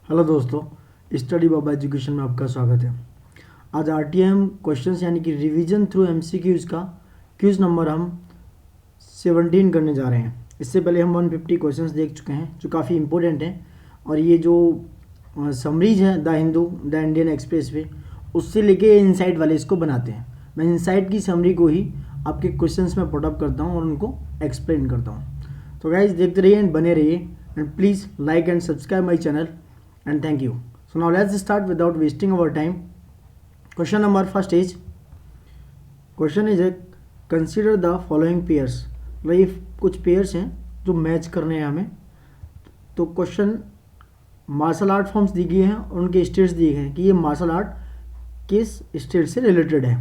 Hello दोस्तों, study बाबा education में आपका स्वागत है। आज आरटीएम क्वेश्चंस यानी कि रिवीजन थ्रू एमसीक्यूज का क्यूज नंबर हम 17 करने जा रहे हैं। इससे पहले हम 150 क्वेश्चंस देख चुके हैं जो काफ़ी इंपॉर्टेंट हैं, और ये जो समरीज है the Hindu, the Indian express way, उससे लेके इनसाइट वाले इसको बनाते हैं। मैं इनसाइट की समरी को ही आपके क्वेश्चंस में पुट अप करता हूँ और उनको एक्सप्लेन करता हूँ। तो गाइज देखते रहिए एंड बने रहिए, and please like and subscribe my channel, and thank you. So now let's start without wasting our time. Question number first is, question is consider the following pairs. मतलब ये कुछ पेयर्स हैं जो match करने हैं हमें। तो क्वेश्चन मार्शल आर्ट फॉर्म्स दी गई हैं और उनके स्टेट्स दिए गए हैं कि ये मार्शल आर्ट किस स्टेट से रिलेटेड है।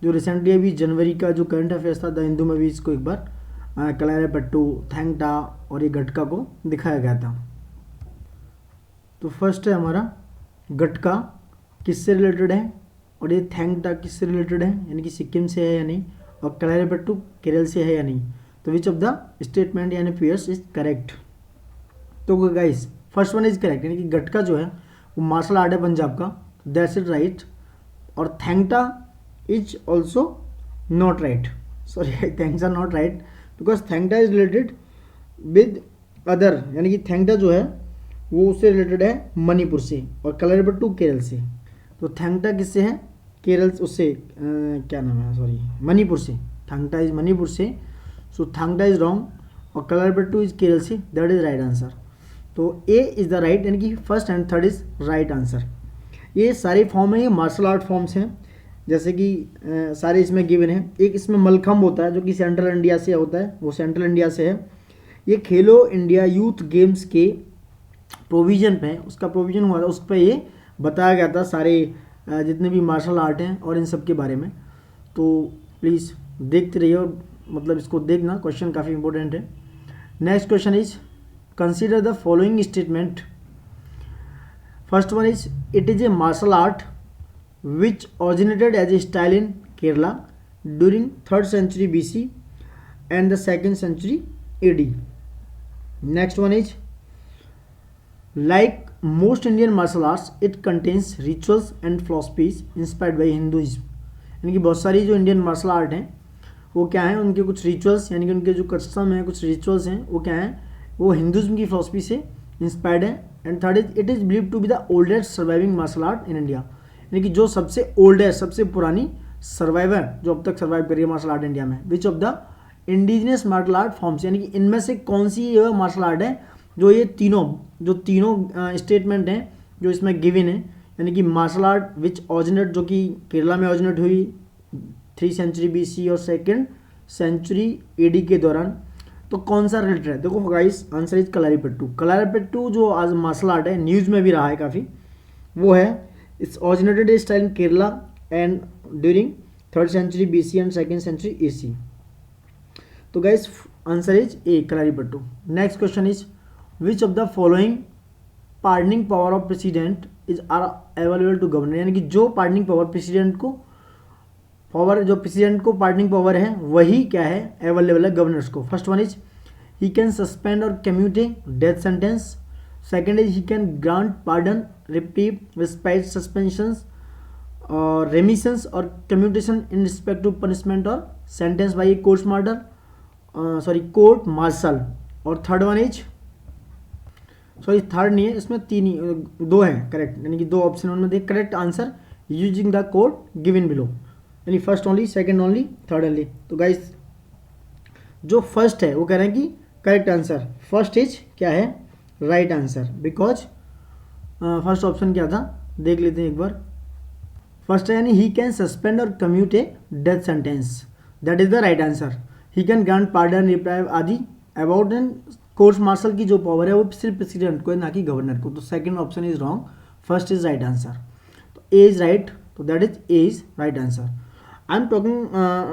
जो रिसेंटली अभी जनवरी का जो करंट अफेयर्स था द हिंदू में भी इसको एक बार कलारीपयट्टू, थैंगटा और ये गटका को दिखाया गया था। तो फर्स्ट है हमारा गटका किससे रिलेटेड है, और ये थैंगटा किससे रिलेटेड है, यानी कि सिक्किम से है या नहीं, और कलारीपयट्टू केरल से है या नहीं। तो विच ऑफ द स्टेटमेंट यानी पेयर्स इज करेक्ट। तो guys first one is correct, यानी कि गटका जो है वो मार्शल आर्ट है पंजाब का, दैट्स इट राइट। और Thangta is also not right, sorry thanks are not right, because Thangta is related with other, यानी कि थैंगटा जो है वो उससे रिलेटेड है मणिपुर से, और कलारीपयट्टू केरल से। तो थैंगटा किससे है, केरल उससे क्या नाम है, सॉरी मणिपुर से। थैंगटा इज मणिपुर से, सो थैंगटा इज रॉन्ग, और कलारीपयट्टू इज केरल से, दैट इज राइट आंसर। तो ए इज द राइट, यानी कि first and third is right answer. ये सारे फॉर्म है, ये मार्शल आर्ट फॉर्म्स हैं, जैसे कि सारे इसमें गिवन है। एक इसमें मलखम्ब होता है जो कि सेंट्रल इंडिया से होता है, वो सेंट्रल इंडिया से है। ये खेलो इंडिया यूथ गेम्स के प्रोविज़न पे, उसका प्रोविज़न हुआ था, उस पर ये बताया गया था सारे जितने भी मार्शल आर्ट हैं और इन सब के बारे में। तो प्लीज़ देखते रहिए, और मतलब इसको देखना, क्वेश्चन काफ़ी इंपॉर्टेंट है। Next question is consider the following statement. First one is it is a martial art which originated as a style in Kerala during 3rd century BC and the 2nd century AD. Next one is, like most Indian martial arts, it contains rituals and philosophies inspired by Hinduism. यानी कि बहुत सारी जो Indian martial art हैं वो क्या हैं, उनके कुछ रिचुअल्स, यानी कि उनके जो कस्टम हैं, कुछ रिचुअल्स हैं, वो क्या हैं, वो हिंदुज़म की फिलोसफी से इंस्पायर्ड है। And third is it is believe to be the oldest surviving martial art in India, यानी कि जो सबसे ओल्ड है, सबसे पुरानी सर्वाइवर जो अब तक सर्वाइव कर रही है मार्शल आर्ट इंडिया में। Which of the indigenous martial art forms, यानी कि इनमें से कौन सी ये मार्शल आर्ट है जो ये तीनों स्टेटमेंट हैं जो इसमें गिवन है, यानी कि मार्शल आर्ट विच ऑरिजिनेट, जो कि केरला में ऑरिजिनेट हुई 3rd century BC और 2nd century AD के दौरान। तो कौन सा रिलेटेड है, देखो guys answer is Kalaripayattu. Kalaripayattu जो आज मार्शल आर्ट है, न्यूज़ में भी रहा है काफ़ी, वो है it's originated style in Kerala and during 3rd century BC एंड 2nd century AC। तो guys answer is A, Kalaripayattu. Next question is which of the following pardoning power of president is are available to governor, यानी कि जो pardoning power president को pardoning power है वही क्या है, अवेलेबल है गवर्नर्स को। First one is he can suspend और commute a death sentence. Second is he can grant pardon, reprieve, respite, suspensions और रेमिशंस और commutation in respect to punishment और सेंटेंस बाई कोर्ट मार्शल। और third one is, sorry third नहीं है, इसमें दो हैं करेक्ट, यानी कि दो ऑप्शन उनमें देख correct answer using the code given below, यानी first only, second only, third only. तो गाइस जो फर्स्ट है वो कह रहे हैं कि करेक्ट आंसर फर्स्ट इज क्या है, right answer, because first option क्या था देख लेते हैं एक बार। फर्स्ट है यानी ही कैन सस्पेंड और commute a death sentence, that is the right answer. He can grant pardon, reprieve आदि अबाउट एंड कोर्ट मार्शल की जो पावर है वो सिर्फ प्रेसिडेंट को है, ना कि गवर्नर को। तो second option is wrong, first is right answer. तो ए इज राइट, तो that is a is right answer. I am talking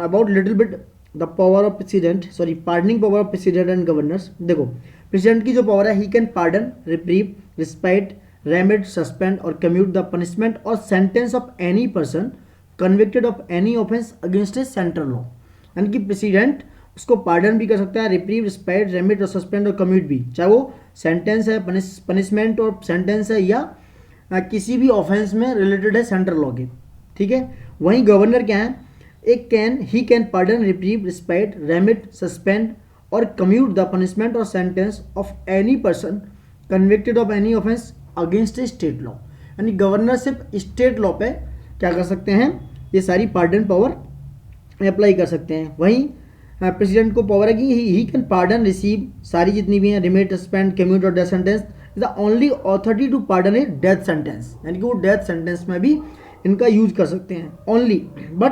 about little bit the power of president, sorry pardoning power of president and governors. देखो president की जो power है, he can pardon, reprieve, respite, remit, suspend और commute the punishment और sentence of any person convicted of any offence against A central law, यानी कि president उसको pardon भी कर सकता है, रिप्रीव, रिस्पाइट, रेमिट और सस्पेंड और कम्यूट भी, चाहे वो सेंटेंस है, पनिशमेंट और सेंटेंस है, या किसी भी ऑफेंस में रिलेटेड है सेंट्रल लॉ के, ठीक है। वहीं गवर्नर क्या है, एक he can pardon, reprieve, respect, remit, suspend और कम्यूट द पनिशमेंट और sentence of any person convicted of any offence against state law. यानी गवर्नर सिर्फ स्टेट लॉ पे क्या कर सकते हैं, ये सारी पार्डन पावर अप्लाई कर सकते हैं। वहीं प्रेसिडेंट को पावर है कि ही कैन पार्डन, रिसीव, सारी जितनी भी हैं, रिमिट, सस्पेंड, कम्यूट और death sentence, is the only authority to pardon a death sentence. यानी कि वो डेथ सेंटेंस में भी इनका यूज कर सकते हैं ओनली। बट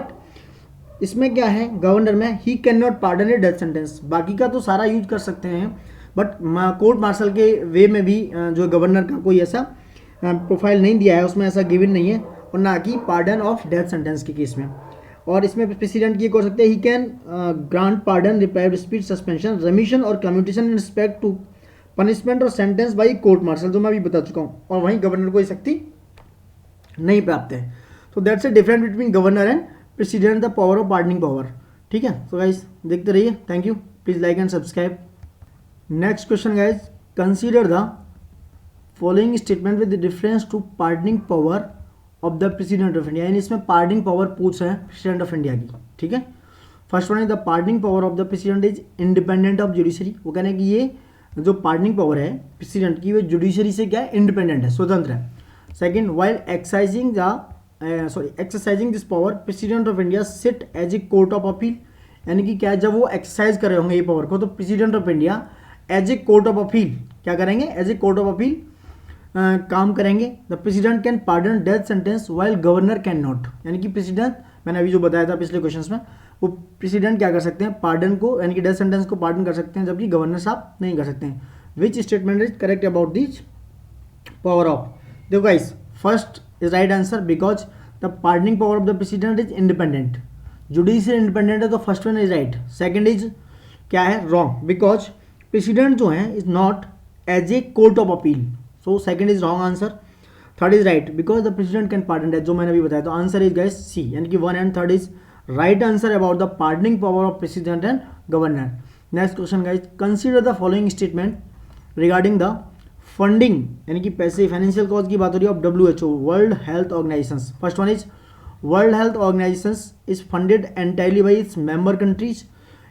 इसमें क्या है, गवर्नर में he can not pardon a death sentence. बाकी का तो सारा यूज कर सकते हैं, बट कोर्ट मार्शल के वे में भी जो गवर्नर का कोई ऐसा प्रोफाइल नहीं दिया है, उसमें ऐसा गिवन नहीं है, और ना कि पार्डन ऑफ डेथ सेंटेंस के केस में। और इसमें प्रेसिडेंट की एक हो सकते हैं, he can grant pardon, reprieve speech, suspension, remission और commutation in respect to punishment और सेंटेंस बाई कोर्ट मार्शल, जो मैं अभी बता चुका हूँ। और वहीं गवर्नर को ये शक्ति नहीं प्राप्त है। तो that's a difference between governor and president, the power of pardoning power, ठीक है। तो गाइज देखते रहिए, thank you, please like and subscribe. Next question guys, consider the following statement with reference to pardoning power of the president of India. यानी इसमें pardoning power पूछ रहे हैं प्रेसिडेंट ऑफ इंडिया की, ठीक है। फर्स्ट वन है, the pardoning power of the president is independent of judiciary. वो कहने कि ये जो पार्डनिंग पावर है प्रेसिडेंट की, वो जुडिशरी से क्या है, इंडिपेंडेंट है, स्वतंत्र है। Second, while exercising this power president of India sit as a court of appeal. यानी कि क्या, जब वो एक्सरसाइज कर रहे होंगे ये पावर को, तो president of India as a court of appeal क्या करेंगे, as a court of appeal काम करेंगे। The president can pardon death sentence while governor can not. यानी कि प्रेसिडेंट, मैंने अभी जो बताया था पिछले क्वेश्चंस में, वो प्रेसिडेंट क्या कर सकते हैं, पार्डन को, यानी कि डेथ सेंटेंस को पार्डन कर सकते हैं, जबकि गवर्नर साहब नहीं कर सकते हैं। Which statement is correct about this power of. देखो guys, first is right answer, because the pardoning power of the president is independent. Judicial independent है, तो first one is right. Second is क्या है, रॉन्ग, बिकॉज प्रेसिडेंट जो है is not as a court of appeal, so second is wrong answer. Third is right, because the president can pardon death, जो मैंने अभी बताया। तो आंसर इज गाइस सी, यानी कि 1 and 3 is right answer about the pardoning power of president and governor. Next question guys, consider the following statement regarding the funding, यानी कि पैसे, फाइनेंशियल कॉज की बात हो रही है, of WHO, world health organisation. First one is, world health organisation is funded entirely by its member countries.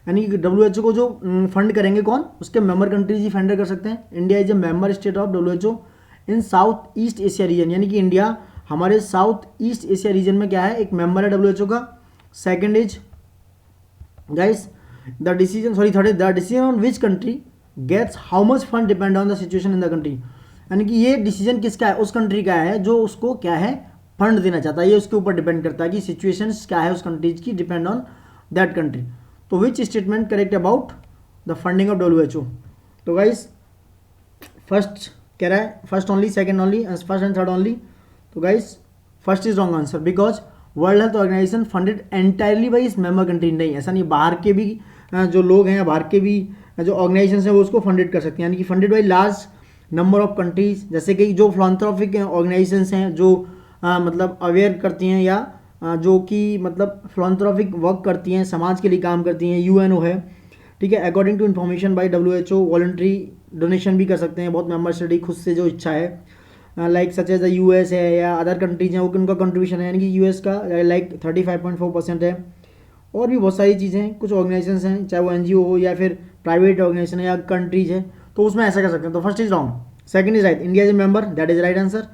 यानी कि WHO को जो फंड करेंगे कौन, उसके मेंबर कंट्रीज ही फंड कर सकते हैं। India is a member state of WHO in south east Asia region. यानी कि इंडिया हमारे साउथ ईस्ट एशिया रीजन में क्या है, एक मेंबर है WHO का। Second is guys the decision, third is the decision on which country gets how much fund depend on the situation in the country. यानी कि ये डिसीजन किसका है, उस कंट्री का है जो उसको क्या है, फंड देना चाहता है। ये उसके ऊपर डिपेंड करता है कि सिचुएशन क्या है उस कंट्रीज की, डिपेंड ऑन दैट कंट्री। तो which statement correct about the funding of WHO। तो गाइस फर्स्ट कह रहा है, first only, second only, first and third only. तो guys first is wrong answer, because world health organisation funded entirely by its member country. नहीं, ऐसा नहीं, बाहर के भी जो लोग हैं, बाहर के भी जो ऑर्गेनाइजेशन है वो उसको फंडेड कर सकते हैं। यानी कि funded by large number of countries, जैसे कि जो फिलैंथ्रोपिक ऑर्गेनाइजेशन हैं, जो मतलब अवेयर करती हैं, या जो कि मतलब फिलैंथ्रोपिक वर्क करती हैं, समाज के लिए काम करती हैं, UNO है, ठीक है। According to information by WHO, voluntary donation भी कर सकते हैं, बहुत मेंबर स्टडी खुद से जो इच्छा है, लाइक सच एज US है या अदर कंट्रीज हैं, वो उनका कंट्रीब्यूशन है। यानी कि US का लाइक 35.4% है। और भी बहुत सारी चीज़ें हैं, कुछ ऑर्गेनाइजेशन हैं, चाहे वो NGO हो या फिर प्राइवेट ऑर्गेनाइजेशन है या कंट्रीज है, तो उसमें ऐसा कर सकते हैं। तो first is wrong. Second is right, India is a member, that is right answer.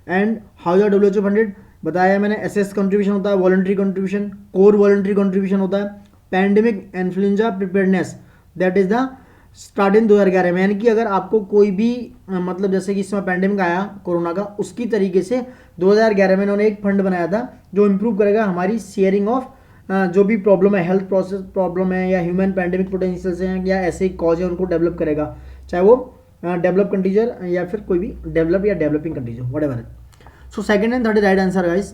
And how are WHO funded, बताया मैंने, SS कंट्रीब्यूशन होता है, voluntary contribution, core voluntary contribution होता है। Pandemic influenza preparedness, that is the start in 2011 में। यानी कि अगर आपको कोई भी मतलब जैसे कि इस समय पैंडेमिक आया कोरोना का, उसकी तरीके से 2011 में इन्होंने एक फंड बनाया था जो इम्प्रूव करेगा हमारी शेयरिंग ऑफ जो भी प्रॉब्लम है, हेल्थ प्रोसेस प्रॉब्लम है या ह्यूमन पैंडेमिक पोटेंशियल से हैं या ऐसे कॉज है, उनको डेवलप करेगा, चाहे वो डेवलप कंट्रीज या फिर कोई भी डेवलप या डेवलपिंग कंट्रीज हो, whatever. So second and third is right answer guys.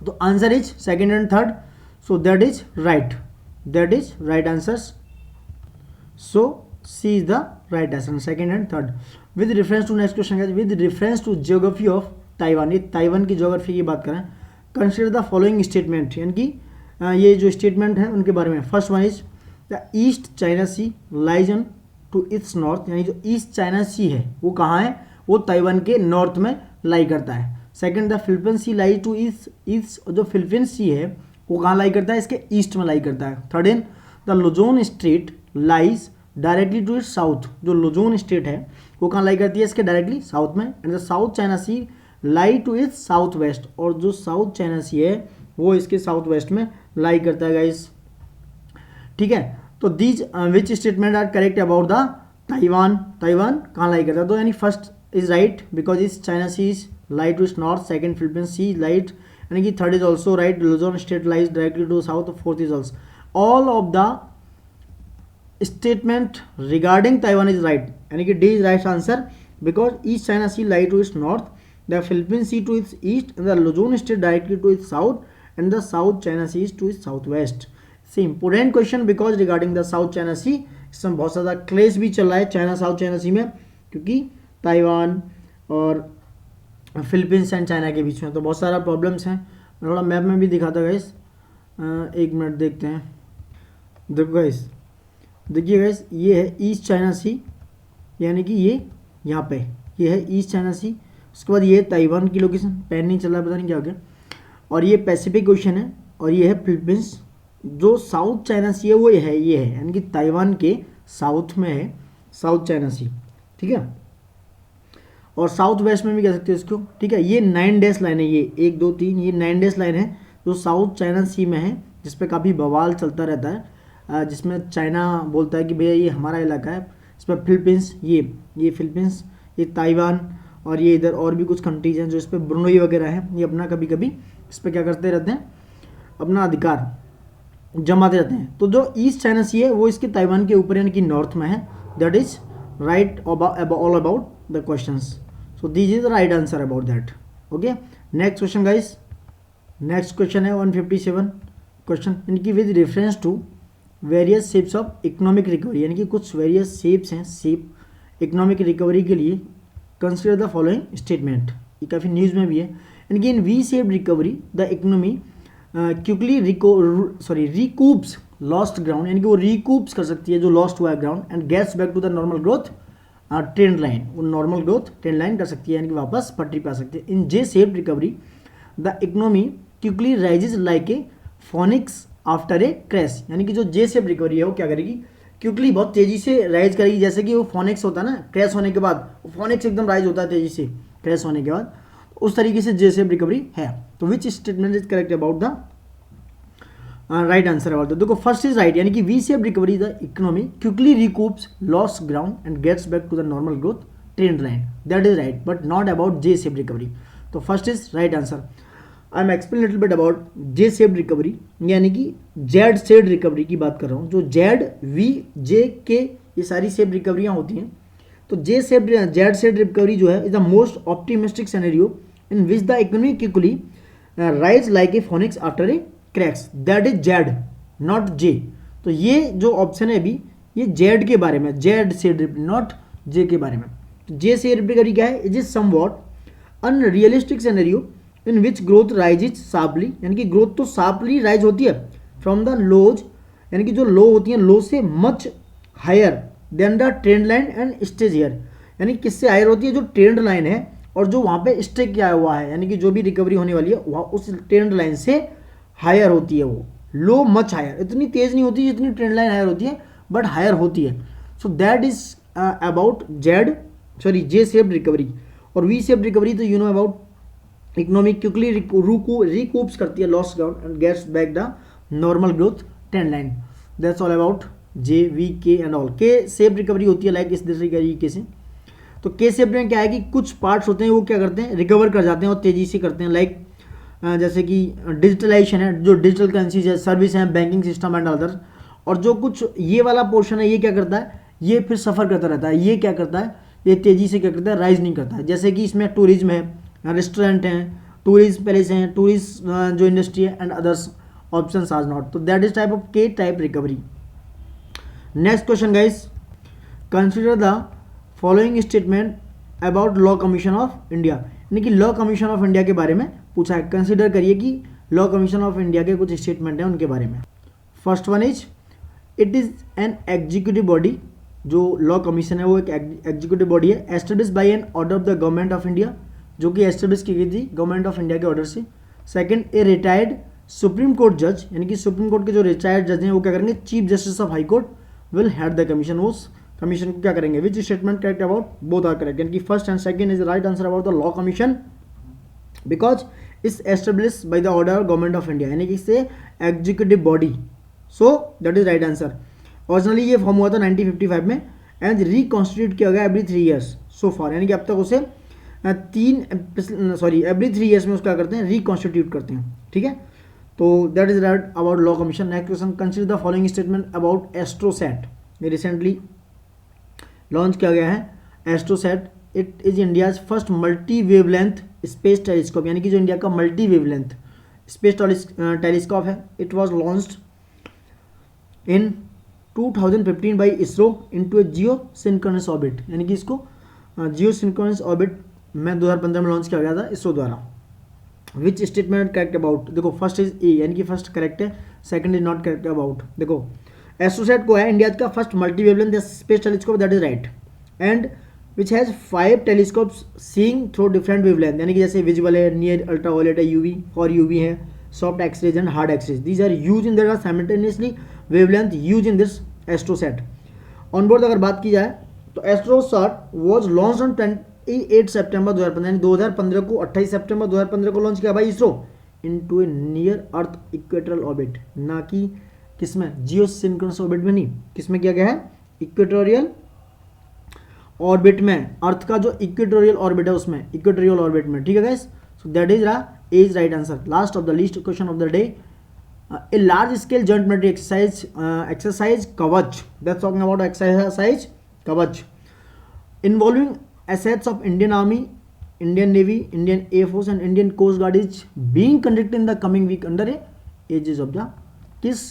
तो answer is second and third, so that is right answers. So C is the right answer, second and third. With reference to next question guys, with reference to geography of Taiwan, ये Taiwan की geography की बात करें, consider the following statement, यानी कि ये जो statement है उनके बारे में। First one is the east China sea lies on to its north, यानी जो ईस्ट चाइना सी है वो कहाँ है, वो ताइवान के नॉर्थ में लाई करता है। Second, the Philippine sea lie to east, जो फिलिपीन सी है वो कहाँ लाई करता है, इसके ईस्ट में लाई करता है। Third in the Luzon state lies directly to its south, जो लुजोन स्टेट है वो कहाँ लाई करती है, इसके डायरेक्टली साउथ में। And the south China sea lie to its south west, और जो साउथ चाइना सी है वो इसके साउथ वेस्ट में लाई करता है गाइस, ठीक है। तो these which statement are correct about the Taiwan, Taiwan कहाँ लाई करता है, तो यानी first is right because east China sea is lie to its north, second Philippine sea light, यानी कि third is also right, Luzon state lies directly to south, fourth is also all of the statement regarding Taiwan is right, यानी कि D is right answer because east China sea lie to its north, the Philippine sea to its east, the Luzon strait directly to its south, and the south China sea is to its south west. से important question because regarding the south China sea, इसमें बहुत ज़्यादा क्लेश भी चल रहा है China south China सी में, क्योंकि ताइवान और फिलीपींस एंड चाइना के बीच में तो बहुत सारा प्रॉब्लम्स हैं। मैं थोड़ा मैप में भी दिखाता गाइस, एक मिनट देखते हैं। देखो गाइस, देखिए गाइस, ये है ईस्ट चाइना सी, यानी कि ये यहाँ पे ये है ईस्ट चाइना सी, उसके बाद ये है ताइवान की लोकेशन, पेन नहीं चल रहा, पता नहीं क्या हो गया, और ये पैसिफिक ओशन है, और ये है फिलीपींस। जो साउथ चाइना सी है वो ये है यानी कि ताइवान के साउथ में है साउथ चाइना सी, ठीक है, और साउथ वेस्ट में भी कह सकते हो इसको, ठीक है। ये 9 डैश लाइन है, ये 1 2 3, ये 9 डैश लाइन है जो साउथ चाइना सी में है, जिस पे काफ़ी बवाल चलता रहता है, जिसमें चाइना बोलता है कि भैया ये हमारा इलाका है, इस पर फिलीपींस, ये फिलीपींस, ये ताइवान, और ये इधर और भी कुछ कंट्रीज हैं जो इस पर ब्रुनई वगैरह हैं, ये अपना कभी कभी इस पर क्या करते रहते हैं, अपना अधिकार जमाते रहते हैं। तो जो ईस्ट चाइना सी है वो इसके ताइवान के ऊपर यानी कि नॉर्थ में है, that is right all about the questions, so this is the right answer about that. Okay, next question guys, next question है 157 क्वेश्चन, यानी कि with reference to various shapes of economic recovery, यानी कि कुछ various shapes हैं, shape economic recovery के लिए consider the following statement, ये काफ़ी न्यूज़ में भी है, यानी कि in V shape recovery the economy quickly recoups lost ground, यानी कि वो रिकूप्स कर सकती है जो लॉस्ट हुआ है ground, and gets back to the normal growth trend line, वो नॉर्मल ग्रोथ ट्रेंड लाइन कर सकती है, यानी कि वापस पटरी पे आ सकती है। In J shape recovery the economy quickly rises like a phoenix after a crash, यानी कि जो जे शेप रिकवरी है वो क्या करेगी, क्विकली बहुत तेजी से राइज करेगी, जैसे कि वो फोनिक्स होता है ना, क्रैश होने के बाद फोनिक्स एकदम राइज होता है तेजी से क्रैश होने के बाद, उस तरीके से जे शेप रिकवरी है। तो which statement is correct about the right answer about the, देखो फर्स्ट इज राइट, यानी कि V shape recovery the economy quickly recoups lost ground and gets back to the normal growth trend line, that is right, but not about J shape recovery. तो first is right answer. I am explain little bit about J shape recovery, यानी कि Z shape recovery की बात कर रहा हूँ, जो Z V जे के ये सारी शेप रिकवरियाँ होती हैं। तो जेड शेप रिकवरी जो है is the most optimistic scenario in which the economy quickly rise like a phoenix after a cracks, that is Z not J. तो ये जो ऑप्शन है अभी ये जेड के बारे में, जेड शेप नॉट जे के बारे में। तो जे शेप रिकवरी क्या है, it is somewhat unrealistic scenario in which growth rises sharply, यानी कि ग्रोथ तो शार्पली राइज होती है फ्रॉम द लोज, यानी कि जो लो होती है लो से much higher than the trend line and stage here, यानी किससे हायर होती है, जो ट्रेंड लाइन है और जो वहाँ पे स्टेक किया हुआ है, यानी कि जो भी रिकवरी होने वाली है वहाँ उस ट्रेंड लाइन से हायर होती है, वो लो मच हायर, इतनी तेज नहीं होती जितनी ट्रेंड लाइन हायर होती है, बट हायर होती है। So that is about J shape recovery. और वी शेप रिकवरी तो you know about economic quickly recoups करती है lost ground and gets back the normal growth trend line, that's all about J V K and all. K shape recovery होती है like इस तरीके से। तो के शेप में क्या है कि कुछ पार्ट्स होते हैं वो क्या करते हैं, रिकवर कर जाते हैं और तेजी से करते हैं, लाइक जैसे कि डिजिटलाइजेशन है, जो डिजिटल करेंसीज है, सर्विस है, बैंकिंग सिस्टम एंड अदर। और जो कुछ ये वाला पोर्शन है ये क्या करता है, ये फिर सफ़र करता रहता है, ये क्या करता है, ये तेज़ी से क्या करता है, राइज नहीं करता है। जैसे कि इसमें टूरिज्म है, रेस्टोरेंट हैं, टूरिस्ट पैलेस हैं, टूरिस्ट जो इंडस्ट्री है and others options are not. तो that is type of K type recovery. Next question guys, consider the following statement about law commission of India, यानी कि लॉ कमीशन ऑफ इंडिया के बारे में पूछा है। कंसिडर करिए कि लॉ कमीशन ऑफ इंडिया के कुछ स्टेटमेंट हैं उनके बारे में। First one is it is an executive body जो लॉ कमीशन है वो एक एग्जीक्यूटिव बॉडी है, establish by an order of the government of India, जो कि एस्टेब्लिश की गई थी गवर्नमेंट ऑफ इंडिया के ऑर्डर से। Second, a retired supreme court जज, यानी कि सुप्रीम कोर्ट के जो रिटायर्ड जज हैं वो क्या करेंगे, chief justice of high court will head the commission, वो कमीशन को क्या करेंगे, which statement correct about both are correct, यानी कि first and second is the right answer about the law commission because is establish by the order government of India, यानी कि इससे executive body, so that is right answer. Originally ये form हुआ था 1955 में and reconstitute किया गया every 3 years so for, यानी कि अब तक उसे एवरी 3 ईयर्स में उसका क्या करते हैं, रिकॉन्स्टिट्यूट करते हैं, ठीक है। तो that is right about law commission. Next question, consider the following statement about AstroSat, ये रिसेंटली लॉन्च किया गया है AstroSat. It is India's first multi wavelength space telescope, यानी कि जो इंडिया का मल्टी वेवलेंथ स्पेस टेलीस्कोप है, it was launched in 2015 by ISRO into A Jio synchronous orbit, यानी कि इसको जियो सिंक्रोनस ऑर्बिट में 2015 में लॉन्च किया गया था इसरो द्वारा। विच स्टेटमेंट करेक्ट अबाउट, देखो फर्स्ट इज ए, यानी कि फर्स्ट करेक्ट है, second is not correct about. देखो एस्ट्रोसैट को है इंडिया का first multi wavelength space telescope, that is right, and which has 5 telescopes seeing through different wavelength, यानी कि जैसे विजुअल है, नियर अल्ट्रावायलेट है, यूवी और यूवी है, soft X-rays and hard X-rays, these are use in, there are simultaneously wavelength use in this AstroSat. Onboard अगर बात की जाए तो एस्ट्रोसैट वाज लॉन्च ऑन 28 सितंबर 2015, यानी 2015 को 28 सितंबर 2015 को लॉन्च किया भाई इसरो इनटू ए नियर अर्थ इक्वेटोरियल ऑर्बिट, ना कि किसमें, जियो सिंक्रोनस ऑर्बिट में नहीं, किसमें किया गया है, इक्वेटोरियल ऑर्बिट में, अर्थ का जो इक्वेटोरियल ऑर्बिट है उसमें, इक्वेटोरियल ऑर्बिट में, ठीक है guys. So that is right answer. Last of the list question of the day, a large scale joint military exercise Kavach, that's talking about exercise Kavach involving assets of Indian Army, Indian Navy, Indian Air Force and Indian Coast Guard is being conducted in the coming week under a aegis of the किस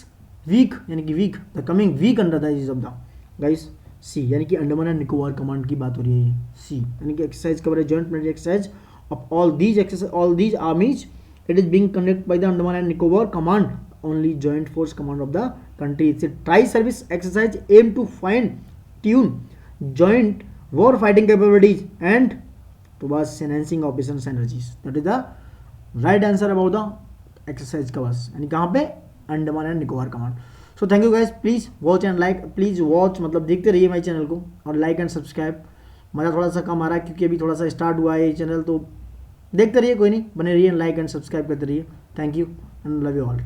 week, यानी कि week, the coming week under the aegis of the guys C, यानी कि Andaman and Nicobar command की बात हो रही है, C यानी कि exercise cover joint military exercise of all these आर्मीज, it is being conducted by the Andaman and Nicobar Command, only joint force command of the country. It's a tri-service exercise aimed to fine tune joint war fighting capabilities and towards enhancing operation synergies. That is the right answer about the exercise covers, यानी कहाँ पे, Andaman and Nicobar command. So thank you guys, please watch and like, please watch मतलब देखते रहिए मेरे channel को और like and subscribe. मज़ा थोड़ा सा कम आ रहा है क्योंकि अभी थोड़ा सा स्टार्ट हुआ है ये चैनल, तो देखते रहिए, कोई नहीं, बने रहिए, लाइक एंड सब्सक्राइब करते रहिए। Thank you and love you all.